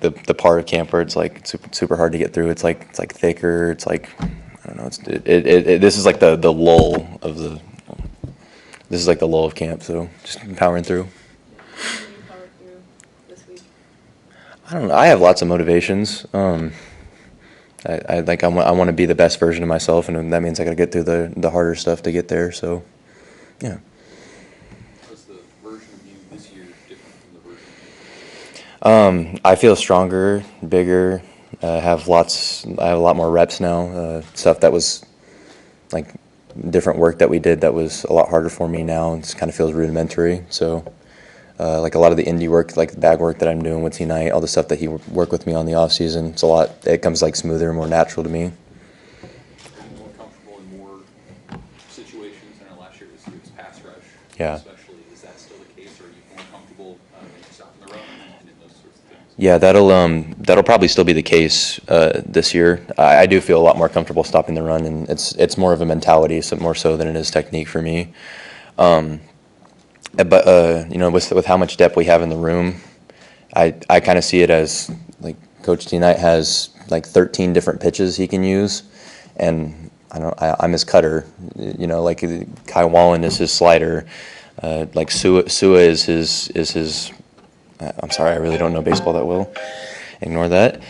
the part of camp where it's like super hard to get through. It's like thicker. It's like, I don't know. This is like the lull of the. This is like the lull of camp. So just powering through. How do you power through this week? I don't know. I have lots of motivations. I want to be the best version of myself, and that means I got to get through the harder stuff to get there. So, yeah. How's the version of you this year different from the version of you? I feel stronger, bigger. I have a lot more reps now. Stuff that was like different work that we did that was a lot harder for me now. It kind of feels rudimentary. So, like a lot of the indie work, like the bag work that I'm doing with T-Knight, all the stuff that he worked with me on the off season, it's a lot. It comes like smoother, more natural to me. Are you more comfortable in more situations? I know last year it was pass rush. Yeah. Especially, is that still the case, or are you more comfortable in stopping the run and in those sorts of things? Yeah, that'll probably still be the case this year. I do feel a lot more comfortable stopping the run, and it's more of a mentality, so more so than it is technique for me. But with how much depth we have in the room, I kind of see it as like Coach T-Knight has like 13 different pitches he can use, and I'm his cutter. Like Kai Wallen is his slider, like Sua is his. I'm sorry, I really don't know baseball that well. Ignore that.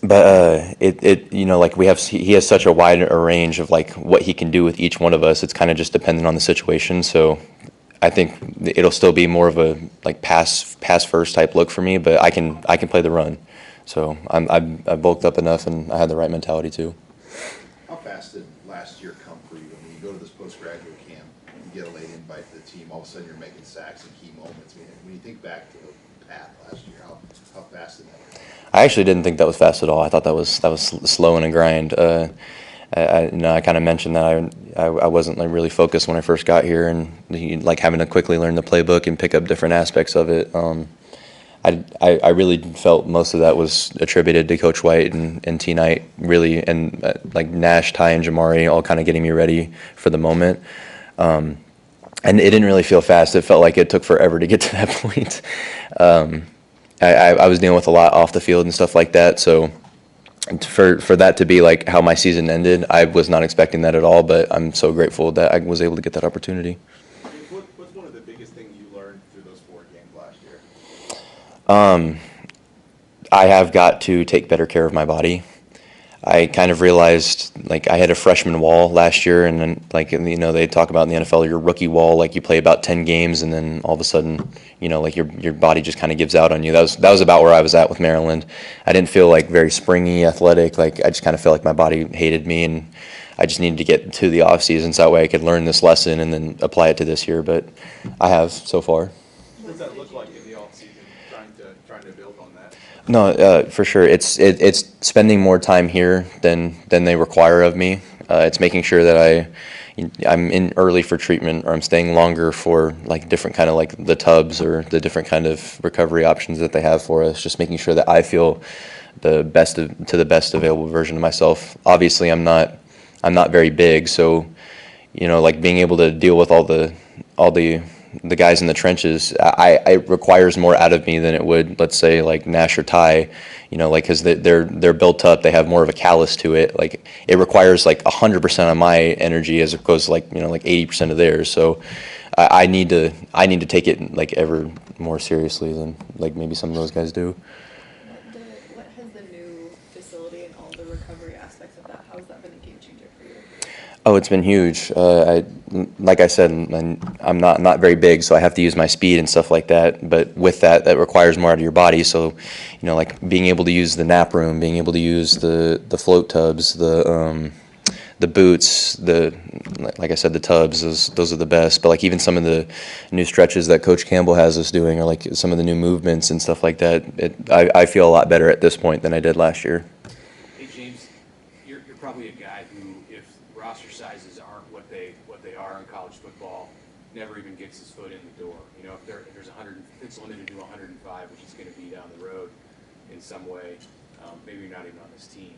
But like he has such a wide range of like what he can do with each one of us. It's kind of just dependent on the situation. So I think it'll still be more of a like pass first type look for me. But I can play the run. So I bulked up enough and I had the right mentality too. How fast did last year come for you? When you go to this postgraduate camp, you get a late invite to the team. All of a sudden, you're making sacks in key moments. I mean, when you think back to the path last year, how fast did that go? I actually didn't think that was fast at all. I thought that was slow and a grind. I kind of mentioned that I wasn't like really focused when I first got here, and like having to quickly learn the playbook and pick up different aspects of it. I really felt most of that was attributed to Coach White and T-Knight really, and like Nash, Ty, and Jamari all kind of getting me ready for the moment. And it didn't really feel fast. It felt like it took forever to get to that point. I was dealing with a lot off the field and stuff like that, so for that to be like how my season ended, I was not expecting that at all, but I'm so grateful that I was able to get that opportunity. What's one of the biggest things you learned through those 4 games last year? I have got to take better care of my body. I kind of realized, like, I had a freshman wall last year, and then, like, they talk about in the NFL, your rookie wall, like, you play about 10 games, and then all of a sudden, like, your body just kind of gives out on you. That was about where I was at with Maryland. I didn't feel, like, very springy, athletic. Like, I just kind of felt like my body hated me, and I just needed to get to the off-season so that way I could learn this lesson and then apply it to this year, but I have so far. What does that look like in the offseason, trying to build on that? No, for sure. It's spending more time here than they require of me. It's making sure that I'm in early for treatment, or I'm staying longer for like different kind of like the tubs or the different kind of recovery options that they have for us. Just making sure that I feel the best available version of myself. Obviously, I'm not very big, so like being able to deal with all the guys in the trenches, it requires more out of me than it would, let's say, like Nash or Ty, like, because they're built up, they have more of a callus to it. Like, it requires like 100% of my energy as opposed to like 80% of theirs. So I need to take it like ever more seriously than like maybe some of those guys do. What has the new facility and all the recovery aspects of that, how has that been a game changer for you? Oh, it's been huge. Like I said, I'm not very big, so I have to use my speed and stuff like that. But with that requires more out of your body. So, like being able to use the nap room, being able to use the float tubs, the boots, like I said, the tubs. Those are the best. But like even some of the new stretches that Coach Campbell has us doing, or like some of the new movements and stuff like that. I feel a lot better at this point than I did last year. Hey James, you're probably a guy who, if roster sizes aren't what they are in college football, never even gets his foot in the door. If there's 100, it's limited to 105, which is going to be down the road in some way. Maybe you're not even on this team.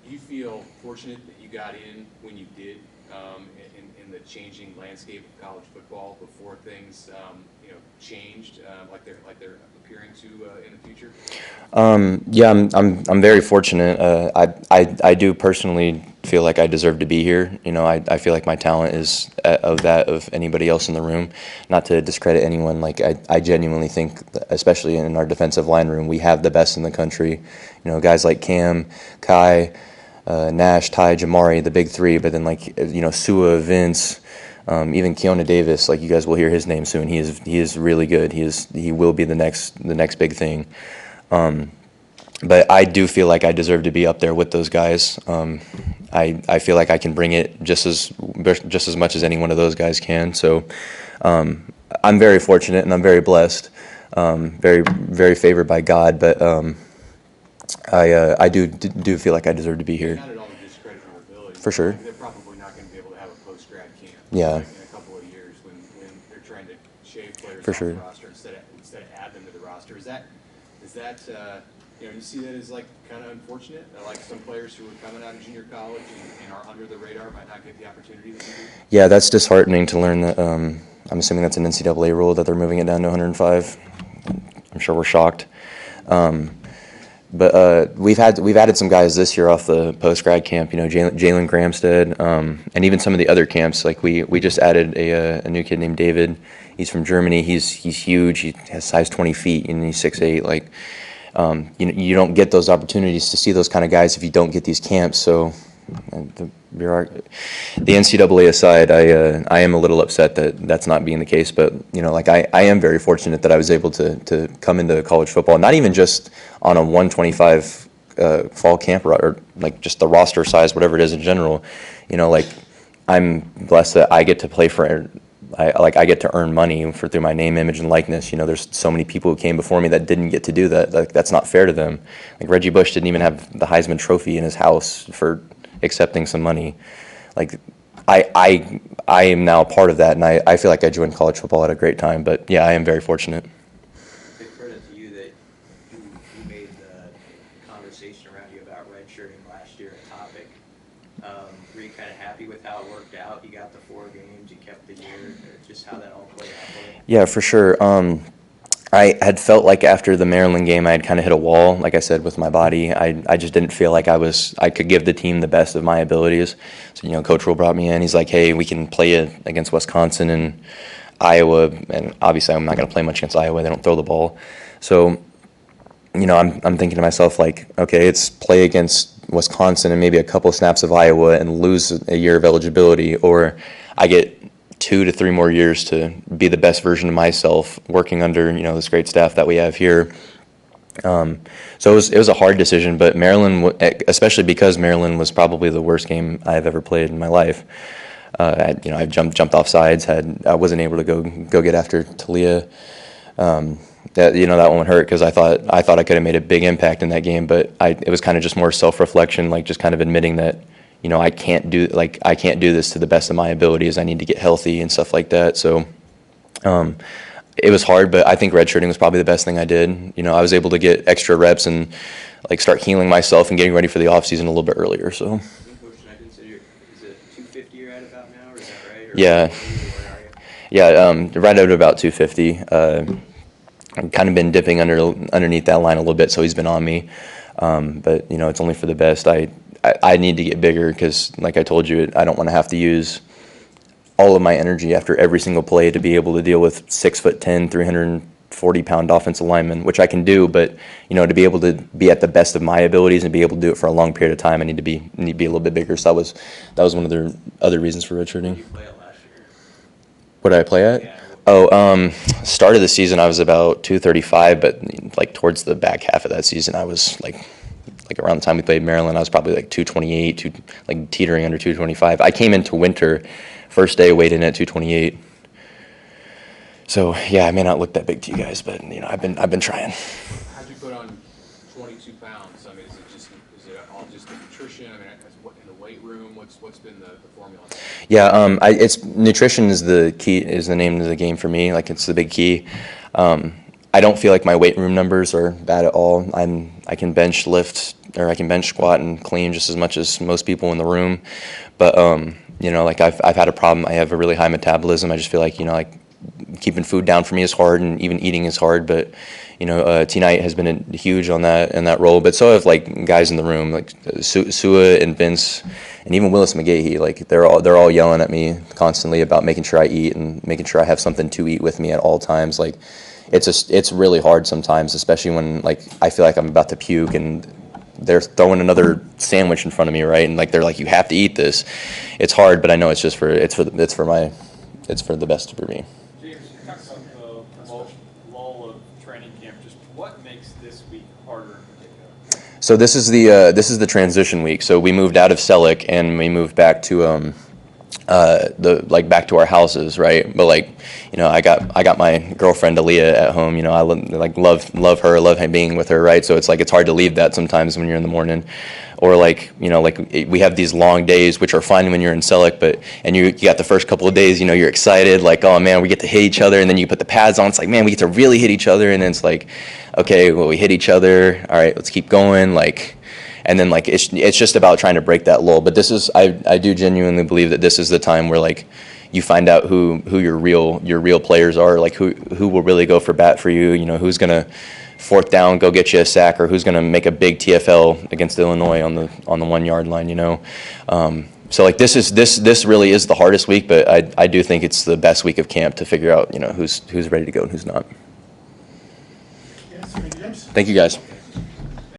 Do you feel fortunate that you got in when you did? in the changing landscape of college football before things, changed like they're appearing to in the future? Yeah, I'm very fortunate. I do personally feel like I deserve to be here. I feel like my talent is of that of anybody else in the room. Not to discredit anyone, like I genuinely think, that, especially in our defensive line room, we have the best in the country. Guys like Cam, Kai, Nash, Ty, Jamari, the big three. But then Sua, Vince. Even Keona Davis, like you guys will hear his name soon. He is really good. He will be the next big thing. But I do feel like I deserve to be up there with those guys. I feel like I can bring it just as much as any one of those guys can. So I'm very fortunate and I'm very blessed, very very favored by God. But I do feel like I deserve to be here. Not at all to discredit your ability. For sure. They're probably not going to be able to have a post-grad camp Yeah. in a couple of years when they're trying to shave players For off sure. the roster instead of add them to the roster. Is that you see that as like kind of unfortunate? Like some players who are coming out of junior college and are under the radar might not get the opportunity that you do? Yeah, that's disheartening to learn that. I'm assuming that's an NCAA rule that they're moving it down to 105. I'm sure we're shocked. But we've added some guys this year off the post grad camp. Jalen Gramstead, and even some of the other camps. Like we just added a new kid named David. He's from Germany. He's huge. He has size 20 feet and he's 6'8". Like you don't get those opportunities to see those kind of guys if you don't get these camps. So the NCAA aside, I am a little upset that that's not being the case. But I am very fortunate that I was able to come into college football, not even just on a 125 fall camp or like just the roster size, whatever it is in general. I'm blessed that I get to play for. I get to earn money through my name, image, and likeness. There's so many people who came before me that didn't get to do that. Like that's not fair to them. Like Reggie Bush didn't even have the Heisman Trophy in his house for accepting some money. Like I am now a part of that, and I feel like I joined college football at a great time. But yeah, I am very fortunate. Big credit to you that you made the conversation around you about redshirting last year a topic. Were you kind of happy with how it worked out? You got the 4 games, you kept the year, or just how that all played out for you? Yeah, for sure. I had felt like after the Maryland game, I had kind of hit a wall, like I said, with my body. I just didn't feel like I could give the team the best of my abilities. So, Coach Rule brought me in. He's like, hey, we can play it against Wisconsin and Iowa. And obviously, I'm not going to play much against Iowa. They don't throw the ball. So, I'm thinking to myself, like, okay, it's play against Wisconsin and maybe a couple snaps of Iowa and lose a year of eligibility, or I get 2 to 3 more years to be the best version of myself working under this great staff that we have here. So it was a hard decision, but Maryland, especially because Maryland was probably the worst game I've ever played in my life. I've jumped off sides. I wasn't able to go get after Talia. That one hurt because I thought I could have made a big impact in that game, but it was kind of just more self-reflection, like just kind of admitting that I can't do this to the best of my abilities. I need to get healthy and stuff like that. So it was hard, but I think redshirting was probably the best thing I did. I was able to get extra reps and like start healing myself and getting ready for the offseason a little bit earlier. So. Coach, I consider, is it 250 you're at about now, or is that right? Or Yeah. where are you? Yeah, right at about 250. I've kind of been dipping underneath that line a little bit, so he's been on me. But it's only for the best. I need to get bigger because, like I told you, I don't want to have to use all of my energy after every single play to be able to deal with 6'10", 340-pound offensive linemen, which I can do. But to be able to be at the best of my abilities and be able to do it for a long period of time, I need to be a little bit bigger. So that was one of the other reasons for redshirting. You play it last year. What did I play at? Yeah. Start of the season I was about 235, but like towards the back half of that season I was like around the time we played Maryland I was probably like 228, like teetering under 225. I came into winter, first day weighed in at 228. So yeah, I may not look that big to you guys, but I've been trying. How'd you put on 22 pounds? I mean, is it all just the nutrition? I mean, in the weight room, what's been the formula? Yeah, it's nutrition is the key, is the name of the game for me. Like it's the big key. I don't feel like my weight room numbers are bad at all. I can bench squat and clean just as much as most people in the room. But like I've had a problem. I have a really high metabolism. I just feel like, like keeping food down for me is hard, and even eating is hard. But T-Knight has been huge on that in that role. But so have like guys in the room, like Sua and Vince, and even Willis McGahee. Like they're all yelling at me constantly about making sure I eat and making sure I have something to eat with me at all times. Like it's really hard sometimes, especially when like I feel like I'm about to puke and they're throwing another sandwich in front of me, right? And like they're like, you have to eat this. It's hard, but I know it's for the best for me. James, you talked about the lull of training camp. Just what makes this week harder in particular? So this is the transition week. So we moved out of Selleck and we moved back to back to our houses, right? But like, I got my girlfriend Aaliyah at home. I love her, love being with her, right? So it's like it's hard to leave that sometimes when you're in the morning, or like we have these long days, which are fine when you're in Selleck, and you got the first couple of days, you're excited, like, oh man, we get to hit each other, and then you put the pads on, it's like, man, we get to really hit each other, and then it's like, okay, well, we hit each other, all right, let's keep going, like. And then like it's just about trying to break that lull. But this is I do genuinely believe that this is the time where like you find out who your real players are, like who will really go for bat for you, who's gonna fourth down go get you a sack, or who's gonna make a big TFL against Illinois on the 1 yard line, So like this really is the hardest week, but I do think it's the best week of camp to figure out who's ready to go and who's not. Yes, James. Thank you guys.